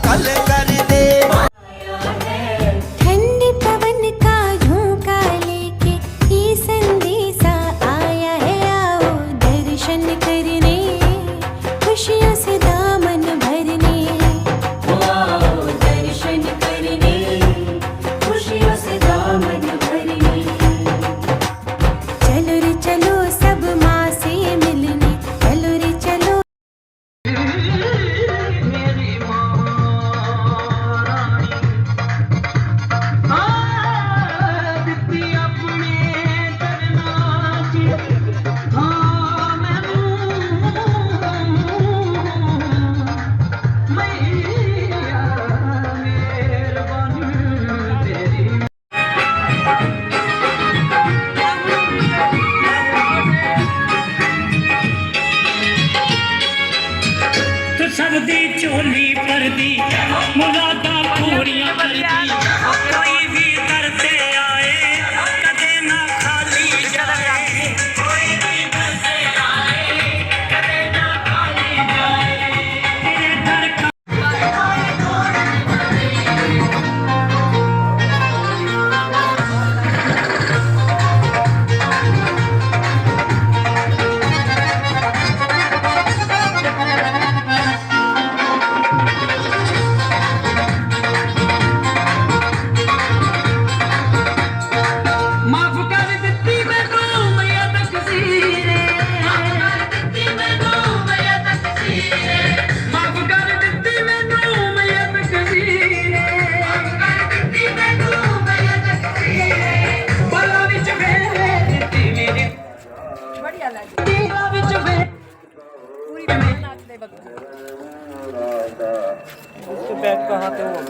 कल कर दे। ठंडे पवन का झोंका लेके ये संदेशा आया है, आओ दर्शन करने, खुशियों से दामन भरने। आओ दर्शन करने, खुशियों से दामन भरने। चलो रे चलो सब माँ से मिलने, चलो रे चलो। मेरी महारानी दित्ती अपने करना ची। हाँ मैनू मैया मेहरबानी तेरी। तो सर्दी चोली परदी मुरादा पूरियां करदी, कोई भी दर ते आए कदे ना खाली जाए। कोई भी दर ते आए कदे ना खाली जाए। तेरे दर का माफ कर दित्ती मैनू मैया तकसीरे। माफ कर दित्ती मैनू मैया तकसीरे। माफ कर दित्ती मैनू मैया तकसीरे। माफ कर दित्ती मैनू मैया तकसीरे। बला विच फेरे दित्ती मेरी बढ़िया लगी। बला विच फेरे पूरी नाच दे बगल। उसके बैग कहाँ थे वो?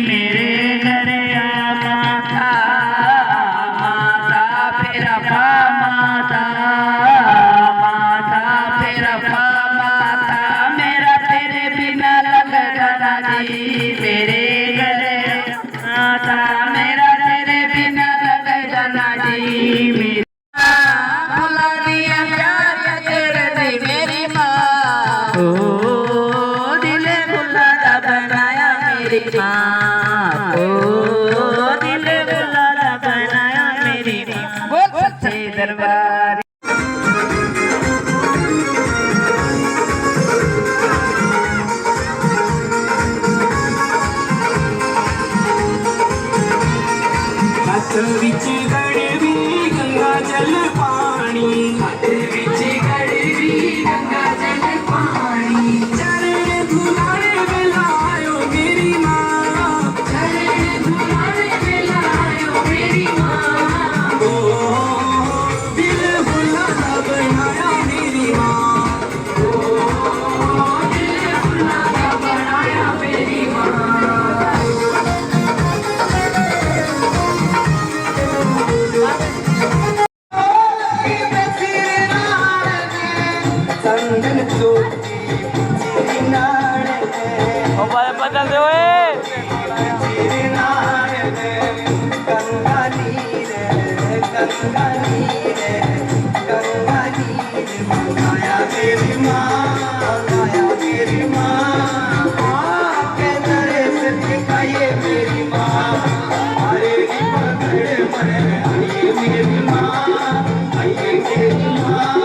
मेरे घर आ माता माता फेरा पा माता माता फेरा पा माता मेरा तेरे बिना लगना जी मेरे घर माता मेरा तेरे बिना लगना जी मेरे भुला दिया प्यार तेरे दी मेरी माँ ओ दिल भुला बनाया मेरी माँ ओ दिल भुला बनाया मेरी माँ बोल सच्चे दरबार हथ विच गड़वी गंगा जल पानी हथ विच गड़वी गंगा जल पानी चरण धुलाने बेलायो मेरी माँ चरण धुलाने बेलायो मेरी माँ ओ दिल भुलाना बनाया मेरी माँ ओ दिल भुलाना बनाया मेरी माँ संगन चोटी चिरनाड़ ओ भाई बदल दे ओए चिरनाड़ गंगा नीर गंगा नीर गंगा नीर माया मेरी माँ के दरे से दिखाइए मेरी माँ अरे पकड़ मन आइए मेरी माँ आइए मेरी माँ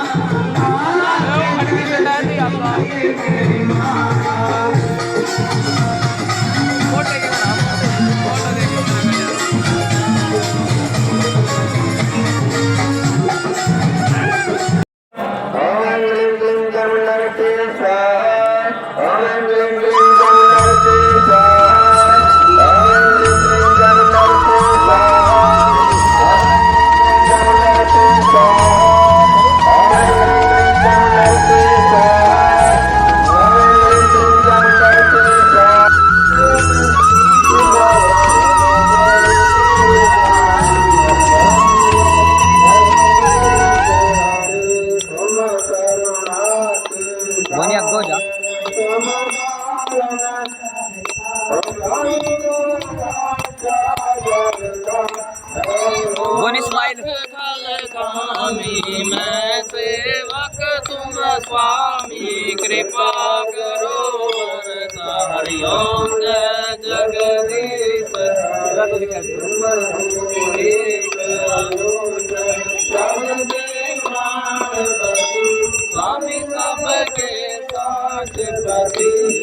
मैं सेवक तुम स्वामी कृपा करो हरिओम जय जगदीश स्वामी सबके साथ पति